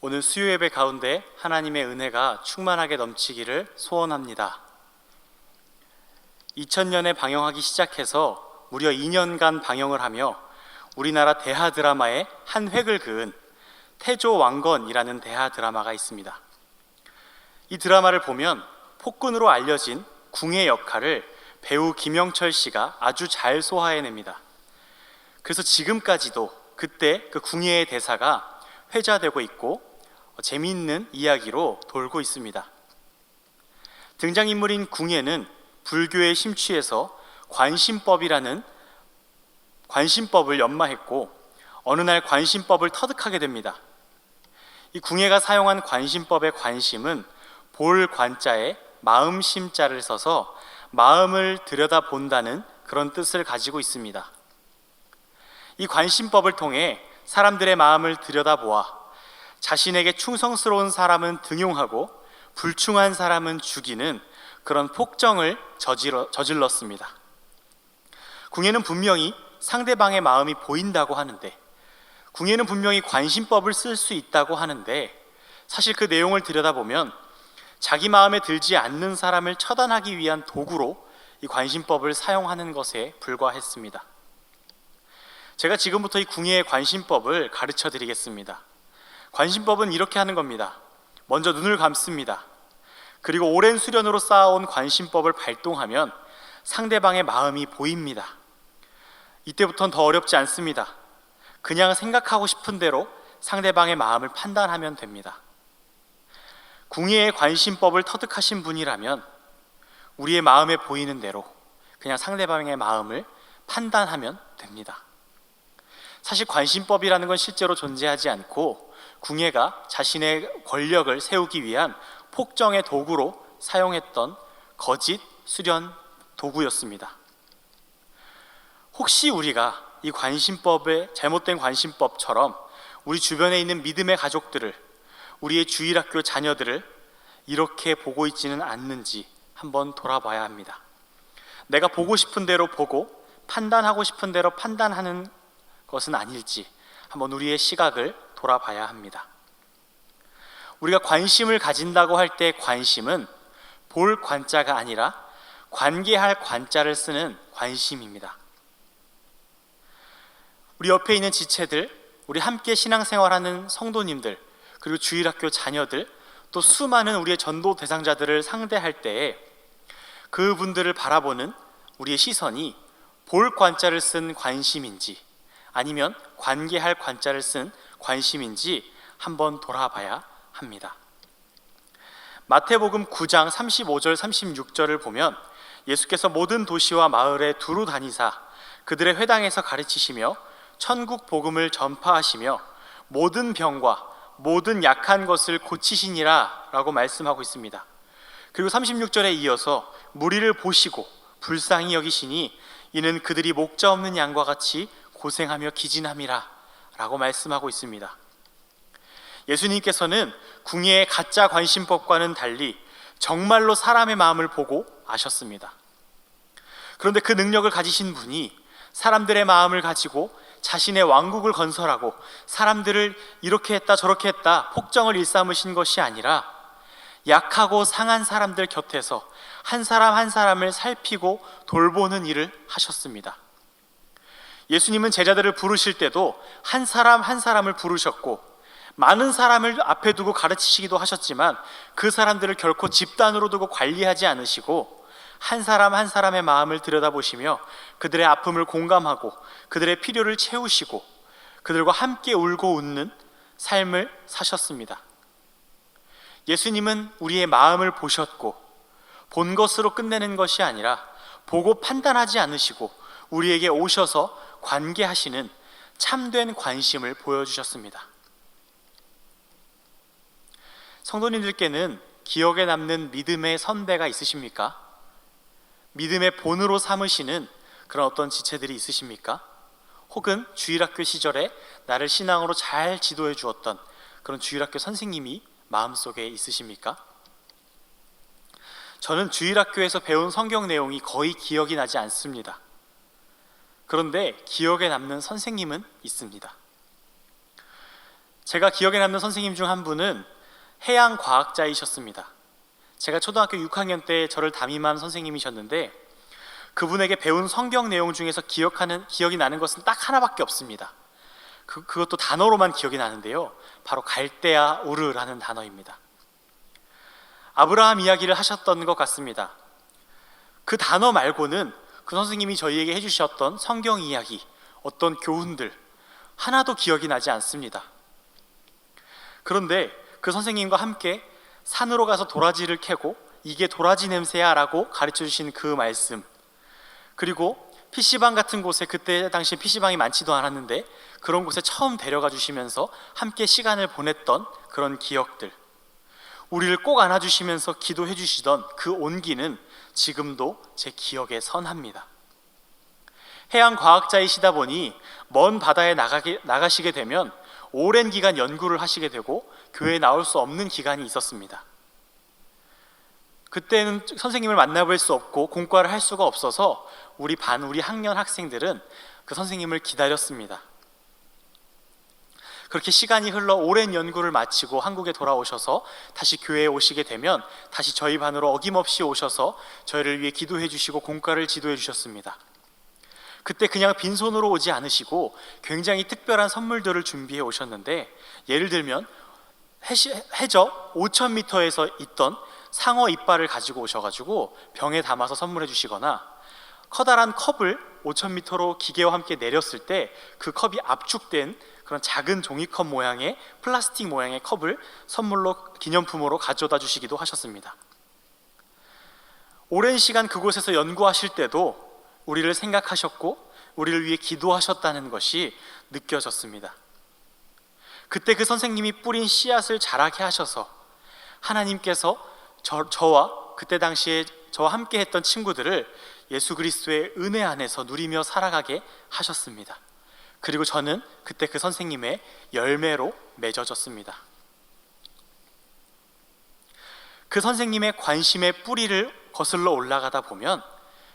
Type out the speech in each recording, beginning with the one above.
오늘 수요 예배 가운데 하나님의 은혜가 충만하게 넘치기를 소원합니다. 2000년에 방영하기 시작해서 무려 2년간 방영을 하며 우리나라 대하 드라마의 한 획을 그은 태조 왕건이라는 대하 드라마가 있습니다. 이 드라마를 보면 폭군으로 알려진 궁의 역할을 배우 김영철 씨가 아주 잘 소화해냅니다. 그래서 지금까지도 그때 그 궁예의 대사가 회자되고 있고 재미있는 이야기로 돌고 있습니다. 등장인물인 궁예는 불교에 심취해서 관심법이라는 관심법을 연마했고 어느 날 관심법을 터득하게 됩니다. 이 궁예가 사용한 관심법의 관심은 볼 관자에 마음 심자를 써서 마음을 들여다본다는 그런 뜻을 가지고 있습니다. 이 관심법을 통해 사람들의 마음을 들여다보아 자신에게 충성스러운 사람은 등용하고 불충한 사람은 죽이는 그런 폭정을 저질렀습니다. 궁예는 분명히 상대방의 마음이 보인다고 하는데, 궁예는 분명히 관심법을 쓸 수 있다고 하는데, 사실 그 내용을 들여다보면 자기 마음에 들지 않는 사람을 처단하기 위한 도구로 이 관심법을 사용하는 것에 불과했습니다. 제가 지금부터 이 궁예의 관심법을 가르쳐 드리겠습니다. 관심법은 이렇게 하는 겁니다. 먼저 눈을 감습니다. 그리고 오랜 수련으로 쌓아온 관심법을 발동하면 상대방의 마음이 보입니다. 이때부터는 더 어렵지 않습니다. 그냥 생각하고 싶은 대로 상대방의 마음을 판단하면 됩니다. 궁예의 관심법을 터득하신 분이라면 우리의 마음에 보이는 대로 그냥 상대방의 마음을 판단하면 됩니다. 사실 관심법이라는 건 실제로 존재하지 않고 궁예가 자신의 권력을 세우기 위한 폭정의 도구로 사용했던 거짓 수련 도구였습니다. 혹시 우리가 이 관심법의 잘못된 관심법처럼 우리 주변에 있는 믿음의 가족들을, 우리의 주일학교 자녀들을 이렇게 보고 있지는 않는지 한번 돌아봐야 합니다. 내가 보고 싶은 대로 보고 판단하고 싶은 대로 판단하는 것은 아닐지 한번 우리의 시각을 돌아봐야 합니다. 우리가 관심을 가진다고 할 때 관심은 볼 관자가 아니라 관계할 관자를 쓰는 관심입니다. 우리 옆에 있는 지체들, 우리 함께 신앙생활하는 성도님들, 그리고 주일학교 자녀들, 또 수많은 우리의 전도 대상자들을 상대할 때에 그분들을 바라보는 우리의 시선이 볼 관자를 쓴 관심인지 아니면 관계할 관자를 쓴 관심인지 한번 돌아봐야 합니다. 마태복음 9장 35절 36절을 보면 예수께서 모든 도시와 마을에 두루 다니사 그들의 회당에서 가르치시며 천국 복음을 전파하시며 모든 병과 모든 약한 것을 고치시니라 라고 말씀하고 있습니다. 그리고 36절에 이어서 무리를 보시고 불쌍히 여기시니 이는 그들이 목자 없는 양과 같이 고생하며 기진함이라 라고 말씀하고 있습니다. 예수님께서는 궁예의 가짜 관심법과는 달리 정말로 사람의 마음을 보고 아셨습니다. 그런데 그 능력을 가지신 분이 사람들의 마음을 가지고 자신의 왕국을 건설하고 사람들을 이렇게 했다 저렇게 했다 폭정을 일삼으신 것이 아니라 약하고 상한 사람들 곁에서 한 사람 한 사람을 살피고 돌보는 일을 하셨습니다. 예수님은 제자들을 부르실 때도 한 사람 한 사람을 부르셨고 많은 사람을 앞에 두고 가르치시기도 하셨지만 그 사람들을 결코 집단으로 두고 관리하지 않으시고 한 사람 한 사람의 마음을 들여다보시며 그들의 아픔을 공감하고 그들의 필요를 채우시고 그들과 함께 울고 웃는 삶을 사셨습니다. 예수님은 우리의 마음을 보셨고 본 것으로 끝내는 것이 아니라 보고 판단하지 않으시고 우리에게 오셔서 관계하시는 참된 관심을 보여주셨습니다. 성도님들께는 기억에 남는 믿음의 선배가 있으십니까? 믿음의 본으로 삼으시는 그런 어떤 지체들이 있으십니까? 혹은 주일학교 시절에 나를 신앙으로 잘 지도해 주었던 그런 주일학교 선생님이 마음속에 있으십니까? 저는 주일학교에서 배운 성경 내용이 거의 기억이 나지 않습니다. 그런데 기억에 남는 선생님은 있습니다. 제가 기억에 남는 선생님 중 한 분은 해양 과학자이셨습니다. 제가 초등학교 6학년 때 저를 담임한 선생님이셨는데 그분에게 배운 성경 내용 중에서 기억이 나는 것은 딱 하나밖에 없습니다. 그것도 단어로만 기억이 나는데요. 바로 갈대아 우르라는 단어입니다. 아브라함 이야기를 하셨던 것 같습니다. 그 단어 말고는 그 선생님이 저희에게 해주셨던 성경 이야기, 어떤 교훈들 하나도 기억이 나지 않습니다. 그런데 그 선생님과 함께 산으로 가서 도라지를 캐고 이게 도라지 냄새야 라고 가르쳐 주신 그 말씀, 그리고 PC방 같은 곳에, 그때 당시 PC방이 많지도 않았는데 그런 곳에 처음 데려가 주시면서 함께 시간을 보냈던 그런 기억들, 우리를 꼭 안아주시면서 기도해 주시던 그 온기는 지금도 제 기억에 선합니다. 해양 과학자이시다 보니 먼 바다에 나가시게 되면 오랜 기간 연구를 하시게 되고 교회에 나올 수 없는 기간이 있었습니다. 그때는 선생님을 만나볼 수 없고 공과를 할 수가 없어서 우리 학년 학생들은 그 선생님을 기다렸습니다. 그렇게 시간이 흘러 오랜 연구를 마치고 한국에 돌아오셔서 다시 교회에 오시게 되면 다시 저희 반으로 어김없이 오셔서 저희를 위해 기도해 주시고 공과를 지도해 주셨습니다. 그때 그냥 빈손으로 오지 않으시고 굉장히 특별한 선물들을 준비해 오셨는데, 예를 들면 해저 5,000m에서 있던 상어 이빨을 가지고 오셔가지고 병에 담아서 선물해 주시거나, 커다란 컵을 5,000m로 기계와 함께 내렸을 때 그 컵이 압축된 그런 작은 종이컵 모양의 플라스틱 모양의 컵을 선물로 기념품으로 가져다 주시기도 하셨습니다. 오랜 시간 그곳에서 연구하실 때도 우리를 생각하셨고 우리를 위해 기도하셨다는 것이 느껴졌습니다. 그때 그 선생님이 뿌린 씨앗을 자라게 하셔서 하나님께서 저와 그때 당시에 저와 함께 했던 친구들을 예수 그리스도의 은혜 안에서 누리며 살아가게 하셨습니다. 그리고 저는 그때 그 선생님의 열매로 맺어졌습니다. 그 선생님의 관심의 뿌리를 거슬러 올라가다 보면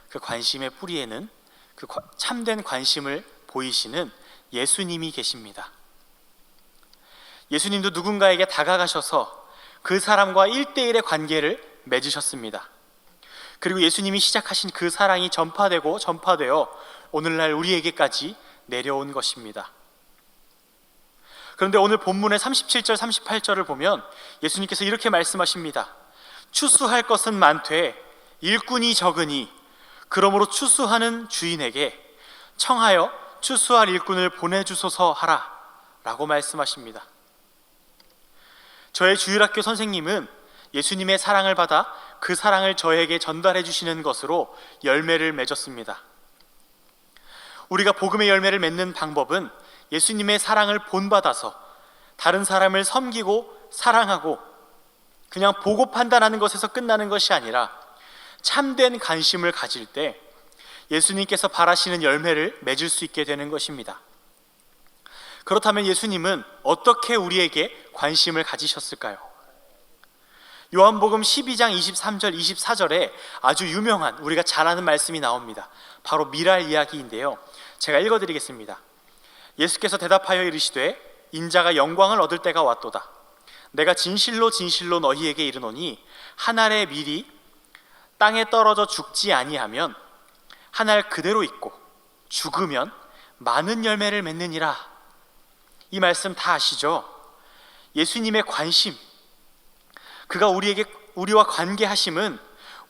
그 관심의 뿌리에는 그 참된 관심을 보이시는 예수님이 계십니다. 예수님도 누군가에게 다가가셔서 그 사람과 1대1의 관계를 맺으셨습니다. 그리고 예수님이 시작하신 그 사랑이 전파되어 오늘날 우리에게까지 내려온 것입니다. 그런데 오늘 본문의 37절 38절을 보면 예수님께서 이렇게 말씀하십니다. 추수할 것은 많되 일꾼이 적으니 그러므로 추수하는 주인에게 청하여 추수할 일꾼을 보내주소서 하라 라고 말씀하십니다. 저의 주일학교 선생님은 예수님의 사랑을 받아 그 사랑을 저에게 전달해 주시는 것으로 열매를 맺었습니다. 우리가 복음의 열매를 맺는 방법은 예수님의 사랑을 본받아서 다른 사람을 섬기고 사랑하고 그냥 보고 판단하는 것에서 끝나는 것이 아니라 참된 관심을 가질 때 예수님께서 바라시는 열매를 맺을 수 있게 되는 것입니다. 그렇다면 예수님은 어떻게 우리에게 관심을 가지셨을까요? 요한복음 12장 23절 24절에 아주 유명한 우리가 잘 아는 말씀이 나옵니다. 바로 미랄 이야기인데요, 제가 읽어드리겠습니다. 예수께서 대답하여 이르시되 인자가 영광을 얻을 때가 왔도다. 내가 진실로 진실로 너희에게 이르노니 한 알의 밀이 땅에 떨어져 죽지 아니하면 한 알 그대로 있고 죽으면 많은 열매를 맺느니라. 이 말씀 다 아시죠? 예수님의 관심, 그가 우리와 관계하심은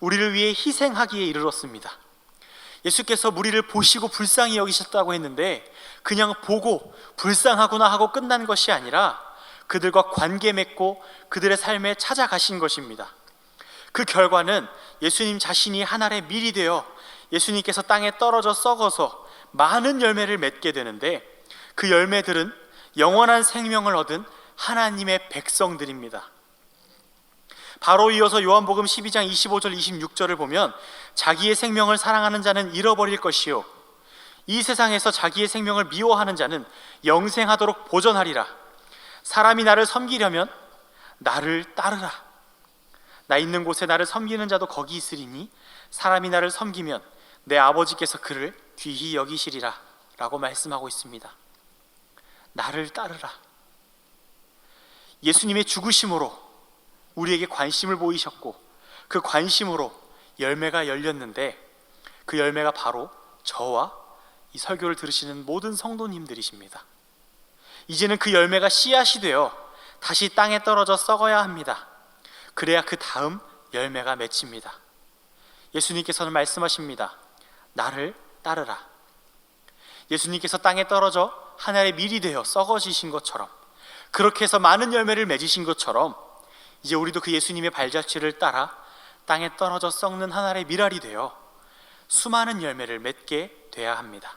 우리를 위해 희생하기에 이르렀습니다. 예수께서 우리를 보시고 불쌍히 여기셨다고 했는데 그냥 보고 불쌍하구나 하고 끝난 것이 아니라 그들과 관계 맺고 그들의 삶에 찾아가신 것입니다. 그 결과는 예수님 자신이 한 알의 밀이 되어 예수님께서 땅에 떨어져 썩어서 많은 열매를 맺게 되는데, 그 열매들은 영원한 생명을 얻은 하나님의 백성들입니다. 바로 이어서 요한복음 12장 25절 26절을 보면 자기의 생명을 사랑하는 자는 잃어버릴 것이요 이 세상에서 자기의 생명을 미워하는 자는 영생하도록 보존하리라. 사람이 나를 섬기려면 나를 따르라. 나 있는 곳에 나를 섬기는 자도 거기 있으리니 사람이 나를 섬기면 내 아버지께서 그를 귀히 여기시리라 라고 말씀하고 있습니다. 나를 따르라. 예수님의 죽으심으로 우리에게 관심을 보이셨고 그 관심으로 열매가 열렸는데 그 열매가 바로 저와 이 설교를 들으시는 모든 성도님들이십니다. 이제는 그 열매가 씨앗이 되어 다시 땅에 떨어져 썩어야 합니다. 그래야 그 다음 열매가 맺힙니다. 예수님께서는 말씀하십니다. 나를 따르라. 예수님께서 땅에 떨어져 하늘의 밀이 되어 썩어지신 것처럼, 그렇게 해서 많은 열매를 맺으신 것처럼 이제 우리도 그 예수님의 발자취를 따라 땅에 떨어져 썩는 하늘의 밀알이 되어 수많은 열매를 맺게 돼야 합니다.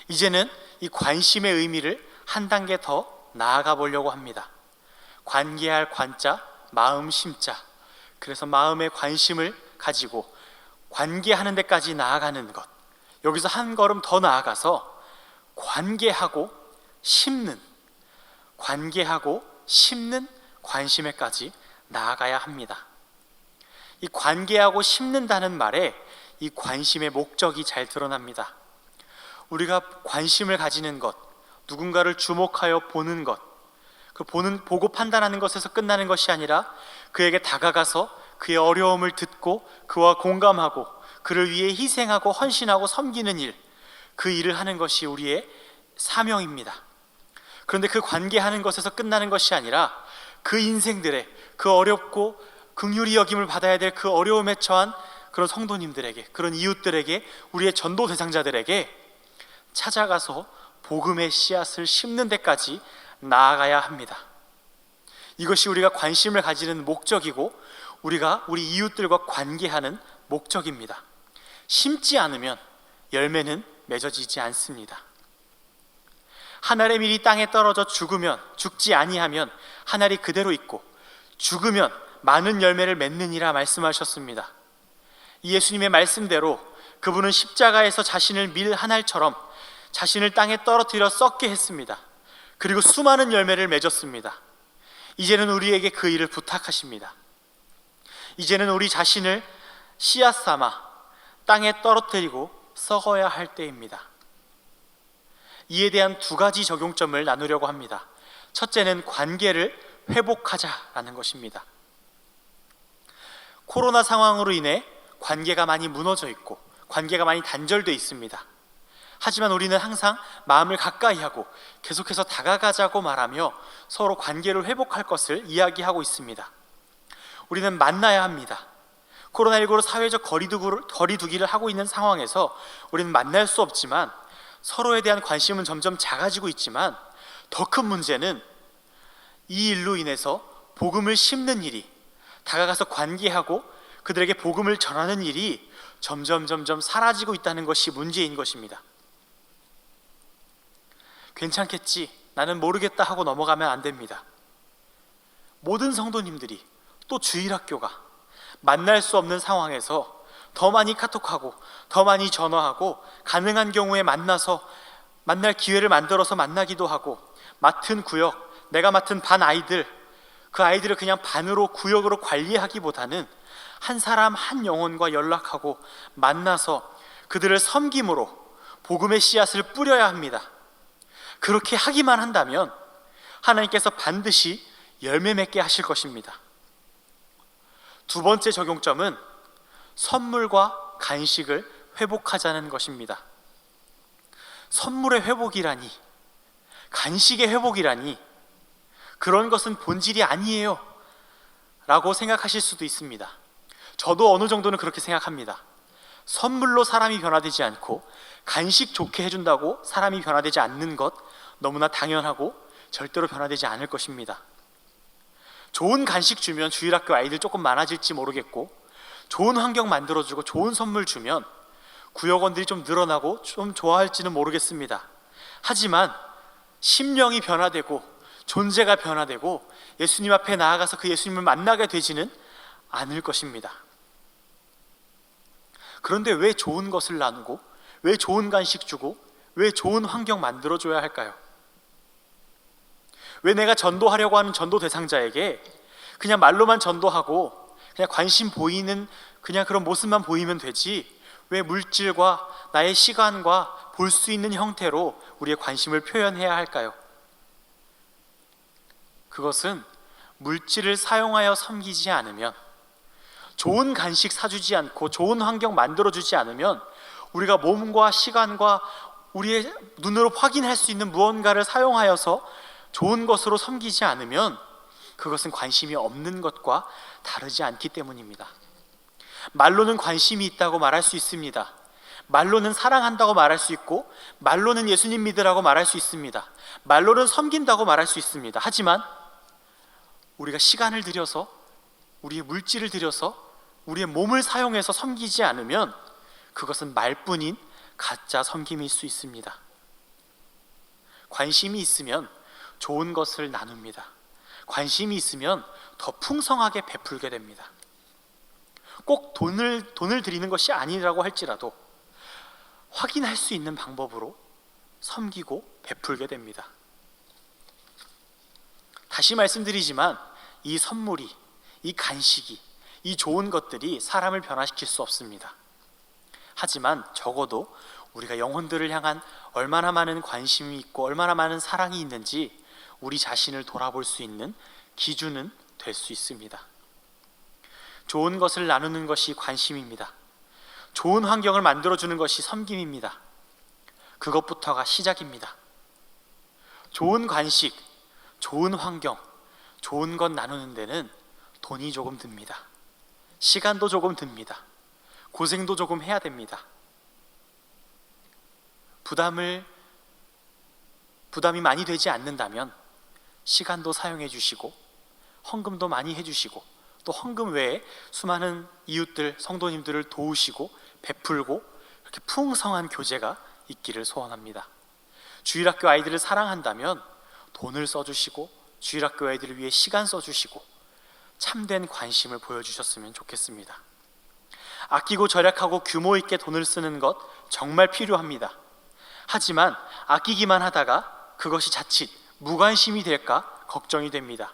이제는 이 관심의 의미를 한 단계 더 나아가 보려고 합니다. 관계할 관자, 마음 심자. 그래서 마음의 관심을 가지고 관계하는 데까지 나아가는 것. 여기서 한 걸음 더 나아가서 관계하고 심는 관심에까지 나아가야 합니다. 이 관계하고 심는다는 말에 이 관심의 목적이 잘 드러납니다. 우리가 관심을 가지는 것, 누군가를 주목하여 보는 것, 그 보고 판단하는 것에서 끝나는 것이 아니라 그에게 다가가서 그의 어려움을 듣고 그와 공감하고 그를 위해 희생하고 헌신하고 섬기는 일, 그 일을 하는 것이 우리의 사명입니다. 그런데 그 관계하는 것에서 끝나는 것이 아니라 그 인생들의 그 어렵고 긍휼히 여김을 받아야 될 그 어려움에 처한 그런 성도님들에게, 그런 이웃들에게, 우리의 전도 대상자들에게 찾아가서 복음의 씨앗을 심는 데까지 나아가야 합니다. 이것이 우리가 관심을 가지는 목적이고 우리가 우리 이웃들과 관계하는 목적입니다. 심지 않으면 열매는 맺어지지 않습니다. 하늘의 밀이 땅에 떨어져 죽지 아니하면 하늘이 그대로 있고 죽으면 많은 열매를 맺느니라 말씀하셨습니다. 이 예수님의 말씀대로 그분은 십자가에서 자신을 밀 하늘처럼 자신을 땅에 떨어뜨려 썩게 했습니다. 그리고 수많은 열매를 맺었습니다. 이제는 우리에게 그 일을 부탁하십니다. 이제는 우리 자신을 씨앗 삼아 땅에 떨어뜨리고 썩어야 할 때입니다. 이에 대한 두 가지 적용점을 나누려고 합니다. 첫째는 관계를 회복하자라는 것입니다. 코로나 상황으로 인해 관계가 많이 무너져 있고 관계가 많이 단절되어 있습니다. 하지만 우리는 항상 마음을 가까이 하고 계속해서 다가가자고 말하며 서로 관계를 회복할 것을 이야기하고 있습니다. 우리는 만나야 합니다. 코로나19로 사회적 거리두기를 하고 있는 상황에서 우리는 만날 수 없지만 서로에 대한 관심은 점점 작아지고 있지만 더 큰 문제는 이 일로 인해서 복음을 심는 일이, 다가가서 관계하고 그들에게 복음을 전하는 일이 점점 사라지고 있다는 것이 문제인 것입니다. 괜찮겠지, 나는 모르겠다 하고 넘어가면 안 됩니다. 모든 성도님들이, 또 주일학교가 만날 수 없는 상황에서 더 많이 카톡하고 더 많이 전화하고 가능한 경우에 만나서 만날 기회를 만들어서 만나기도 하고, 맡은 구역, 내가 맡은 반 아이들, 그 아이들을 그냥 반으로 구역으로 관리하기보다는 한 사람 한 영혼과 연락하고 만나서 그들을 섬김으로 복음의 씨앗을 뿌려야 합니다. 그렇게 하기만 한다면 하나님께서 반드시 열매 맺게 하실 것입니다. 두 번째 적용점은 선물과 간식을 회복하자는 것입니다. 선물의 회복이라니, 간식의 회복이라니, 그런 것은 본질이 아니에요 라고 생각하실 수도 있습니다. 저도 어느 정도는 그렇게 생각합니다. 선물로 사람이 변화되지 않고 간식 좋게 해준다고 사람이 변화되지 않는 것 너무나 당연하고 절대로 변화되지 않을 것입니다. 좋은 간식 주면 주일학교 아이들 조금 많아질지 모르겠고, 좋은 환경 만들어주고 좋은 선물 주면 구역원들이 좀 늘어나고 좀 좋아할지는 모르겠습니다. 하지만 심령이 변화되고 존재가 변화되고 예수님 앞에 나아가서 그 예수님을 만나게 되지는 않을 것입니다. 그런데 왜 좋은 것을 나누고, 왜 좋은 간식 주고, 왜 좋은 환경 만들어줘야 할까요? 왜 내가 전도하려고 하는 전도 대상자에게 그냥 말로만 전도하고 그냥 관심 보이는 그냥 그런 모습만 보이면 되지, 왜 물질과 나의 시간과 볼 수 있는 형태로 우리의 관심을 표현해야 할까요? 그것은 물질을 사용하여 섬기지 않으면, 좋은 간식 사주지 않고 좋은 환경 만들어주지 않으면, 우리가 몸과 시간과 우리의 눈으로 확인할 수 있는 무언가를 사용하여서 좋은 것으로 섬기지 않으면 그것은 관심이 없는 것과 다르지 않기 때문입니다. 말로는 관심이 있다고 말할 수 있습니다. 말로는 사랑한다고 말할 수 있고, 말로는 예수님 믿으라고 말할 수 있습니다. 말로는 섬긴다고 말할 수 있습니다. 하지만 우리가 시간을 들여서, 우리의 물질을 들여서, 우리의 몸을 사용해서 섬기지 않으면 그것은 말뿐인 가짜 섬김일 수 있습니다. 관심이 있으면 좋은 것을 나눕니다. 관심이 있으면 더 풍성하게 베풀게 됩니다. 꼭 돈을 드리는 것이 아니라고 할지라도 확인할 수 있는 방법으로 섬기고 베풀게 됩니다. 다시 말씀드리지만 이 선물이, 이 간식이, 이 좋은 것들이 사람을 변화시킬 수 없습니다. 하지만 적어도 우리가 영혼들을 향한 얼마나 많은 관심이 있고 얼마나 많은 사랑이 있는지 우리 자신을 돌아볼 수 있는 기준은 될 수 있습니다. 좋은 것을 나누는 것이 관심입니다. 좋은 환경을 만들어주는 것이 섬김입니다. 그것부터가 시작입니다. 좋은 간식, 좋은 환경, 좋은 것 나누는 데는 돈이 조금 듭니다. 시간도 조금 듭니다. 고생도 조금 해야 됩니다. 부담이 많이 되지 않는다면 시간도 사용해 주시고 헌금도 많이 해주시고, 또 헌금 외에 수많은 이웃들, 성도님들을 도우시고 베풀고 이렇게 풍성한 교제가 있기를 소원합니다. 주일학교 아이들을 사랑한다면 돈을 써주시고 주일학교 아이들을 위해 시간 써주시고 참된 관심을 보여주셨으면 좋겠습니다. 아끼고 절약하고 규모 있게 돈을 쓰는 것 정말 필요합니다. 하지만 아끼기만 하다가 그것이 자칫 무관심이 될까 걱정이 됩니다.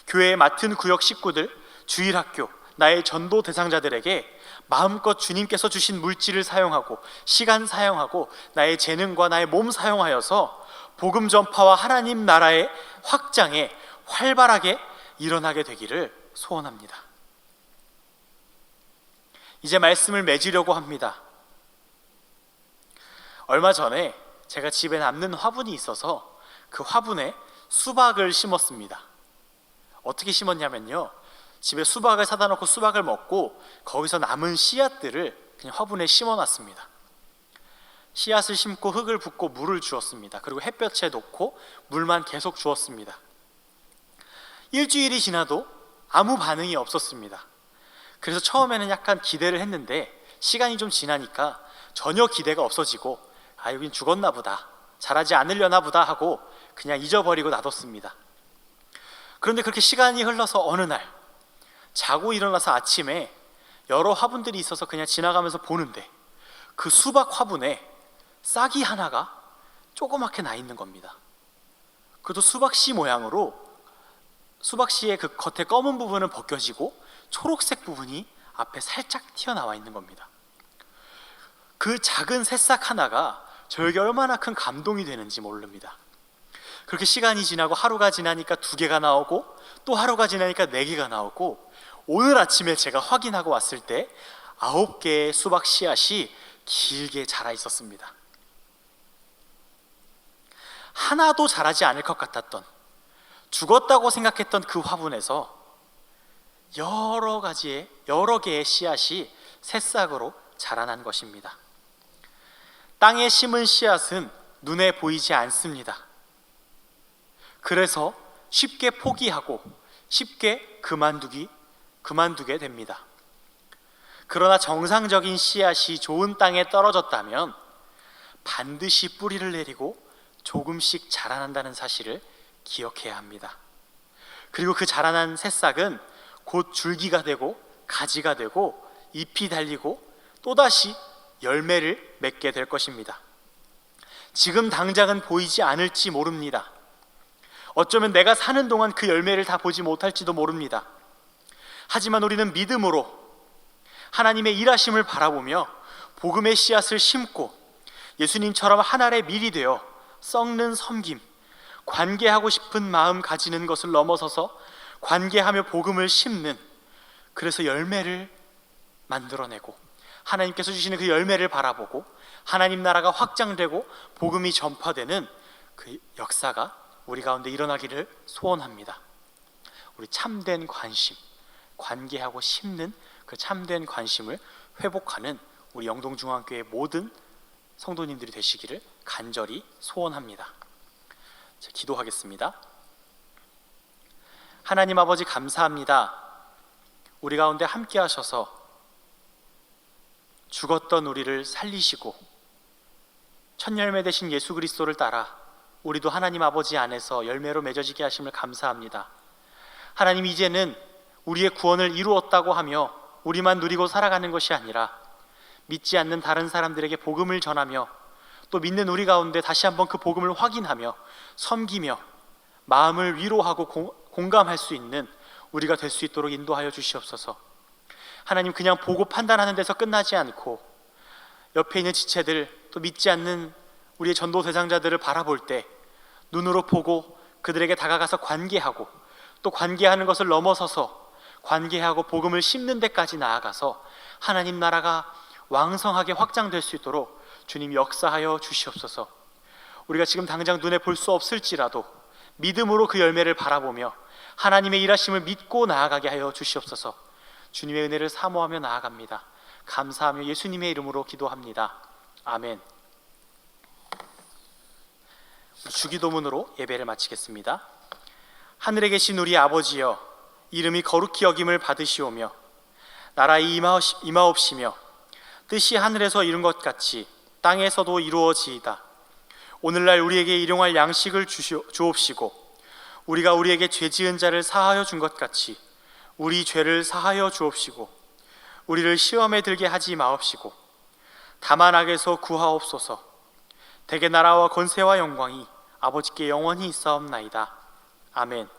교회에 맡은 구역 식구들, 주일학교, 나의 전도 대상자들에게 마음껏 주님께서 주신 물질을 사용하고 시간 사용하고 나의 재능과 나의 몸 사용하여서 복음 전파와 하나님 나라의 확장에 활발하게 일어나게 되기를 소원합니다. 이제 말씀을 맺으려고 합니다. 얼마 전에 제가 집에 남는 화분이 있어서 그 화분에 수박을 심었습니다. 어떻게 심었냐면요, 집에 수박을 사다 놓고 수박을 먹고 거기서 남은 씨앗들을 그냥 화분에 심어놨습니다. 씨앗을 심고 흙을 붓고 물을 주었습니다. 그리고 햇볕에 놓고 물만 계속 주었습니다. 일주일이 지나도 아무 반응이 없었습니다. 그래서 처음에는 약간 기대를 했는데 시간이 좀 지나니까 전혀 기대가 없어지고, 아, 여긴 죽었나 보다, 자라지 않으려나 보다 하고 그냥 잊어버리고 놔뒀습니다. 그런데 그렇게 시간이 흘러서 어느 날 자고 일어나서 아침에 여러 화분들이 있어서 그냥 지나가면서 보는데 그 수박 화분에 싹이 하나가 조그맣게 나 있는 겁니다. 그것도 수박씨 모양으로 수박씨의 그 겉에 검은 부분은 벗겨지고 초록색 부분이 앞에 살짝 튀어나와 있는 겁니다. 그 작은 새싹 하나가 저에게 얼마나 큰 감동이 되는지 모릅니다. 그렇게 시간이 지나고 하루가 지나니까 2개가 나오고 또 하루가 지나니까 4개가 나오고, 오늘 아침에 제가 확인하고 왔을 때 9개의 수박 씨앗이 길게 자라 있었습니다. 하나도 자라지 않을 것 같았던, 죽었다고 생각했던 그 화분에서 여러 개의 씨앗이 새싹으로 자라난 것입니다. 땅에 심은 씨앗은 눈에 보이지 않습니다. 그래서 쉽게 포기하고 쉽게 그만두게 됩니다. 그러나 정상적인 씨앗이 좋은 땅에 떨어졌다면 반드시 뿌리를 내리고 조금씩 자라난다는 사실을 기억해야 합니다. 그리고 그 자라난 새싹은 곧 줄기가 되고 가지가 되고 잎이 달리고 또다시 열매를 맺게 될 것입니다. 지금 당장은 보이지 않을지 모릅니다. 어쩌면 내가 사는 동안 그 열매를 다 보지 못할지도 모릅니다. 하지만 우리는 믿음으로 하나님의 일하심을 바라보며 복음의 씨앗을 심고 예수님처럼 한 알의 밀이 되어 썩는 섬김, 관계하고 싶은 마음 가지는 것을 넘어서서 관계하며 복음을 심는, 그래서 열매를 만들어내고 하나님께서 주시는 그 열매를 바라보고 하나님 나라가 확장되고 복음이 전파되는 그 역사가 우리 가운데 일어나기를 소원합니다. 우리 참된 관심, 관계하고 심는 그 참된 관심을 회복하는 우리 영동중앙교회 모든 성도님들이 되시기를 간절히 소원합니다. 자, 기도하겠습니다. 하나님 아버지 감사합니다. 우리 가운데 함께 하셔서 죽었던 우리를 살리시고 첫 열매 되신 예수 그리스도를 따라 우리도 하나님 아버지 안에서 열매로 맺어지게 하심을 감사합니다. 하나님, 이제는 우리의 구원을 이루었다고 하며 우리만 누리고 살아가는 것이 아니라 믿지 않는 다른 사람들에게 복음을 전하며 또 믿는 우리 가운데 다시 한번 그 복음을 확인하며 섬기며 마음을 위로하고 공감할 수 있는 우리가 될 수 있도록 인도하여 주시옵소서. 하나님, 그냥 보고 판단하는 데서 끝나지 않고 옆에 있는 지체들, 또 믿지 않는 우리의 전도 대상자들을 바라볼 때 눈으로 보고 그들에게 다가가서 관계하고 또 관계하는 것을 넘어서서 관계하고 복음을 심는 데까지 나아가서 하나님 나라가 왕성하게 확장될 수 있도록 주님 역사하여 주시옵소서. 우리가 지금 당장 눈에 볼 수 없을지라도 믿음으로 그 열매를 바라보며 하나님의 일하심을 믿고 나아가게 하여 주시옵소서. 주님의 은혜를 사모하며 나아갑니다. 감사하며 예수님의 이름으로 기도합니다. 아멘. 주기도문으로 예배를 마치겠습니다. 하늘에 계신 우리 아버지여, 이름이 거룩히 여김을 받으시오며 나라의 임하옵시며 뜻이 하늘에서 이룬 것 같이 땅에서도 이루어지이다. 오늘날 우리에게 일용할 양식을 주옵시고 우리가 우리에게 죄 지은 자를 사하여 준 것 같이 우리 죄를 사하여 주옵시고 우리를 시험에 들게 하지 마옵시고 다만 악에서 구하옵소서. 대개 나라와 권세와 영광이 아버지께 영원히 있사옵나이다. 아멘.